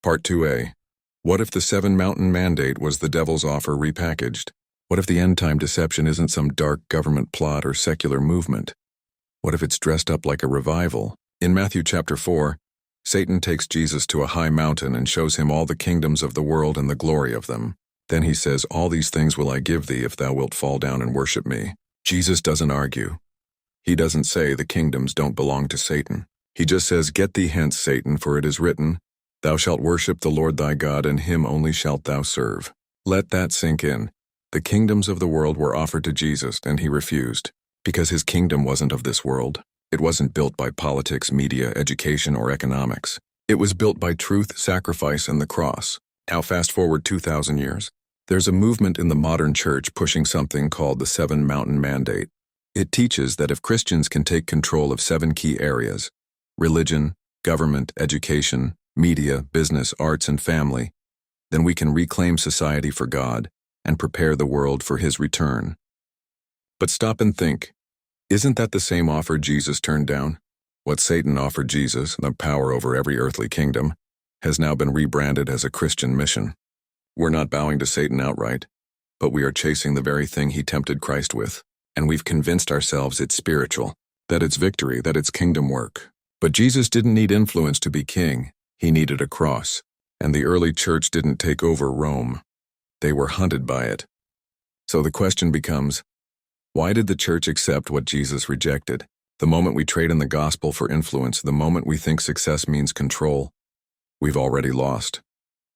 Part 2a. What if the Seven Mountain Mandate was the devil's offer repackaged? What if the end-time deception isn't some dark government plot or secular movement? What if it's dressed up like a revival? In Matthew chapter 4, Satan takes Jesus to a high mountain and shows him all the kingdoms of the world and the glory of them. Then he says, "All these things will I give thee if thou wilt fall down and worship me." Jesus doesn't argue. He doesn't say the kingdoms don't belong to Satan. He just says, "Get thee hence, Satan, for it is written, Thou shalt worship the Lord thy God, and him only shalt thou serve." Let that sink in. The kingdoms of the world were offered to Jesus, and he refused, because his kingdom wasn't of this world. It wasn't built by politics, media, education, or economics. It was built by truth, sacrifice, and the cross. Now fast forward 2,000 years. There's a movement in the modern church pushing something called the Seven Mountain Mandate. It teaches that if Christians can take control of 7 key areas — religion, government, education, media, business, arts, and family — then we can reclaim society for God and prepare the world for his return. But stop and think. Isn't that the same offer Jesus turned down? What Satan offered Jesus, the power over every earthly kingdom, has now been rebranded as a Christian mission. We're not bowing to Satan outright, but we are chasing the very thing he tempted Christ with, and we've convinced ourselves it's spiritual, that it's victory, that it's kingdom work. But Jesus didn't need influence to be king. He needed a cross, and the early church didn't take over Rome. They were hunted by it. So the question becomes, why did the church accept what Jesus rejected? The moment we trade in the gospel for influence, the moment we think success means control, we've already lost.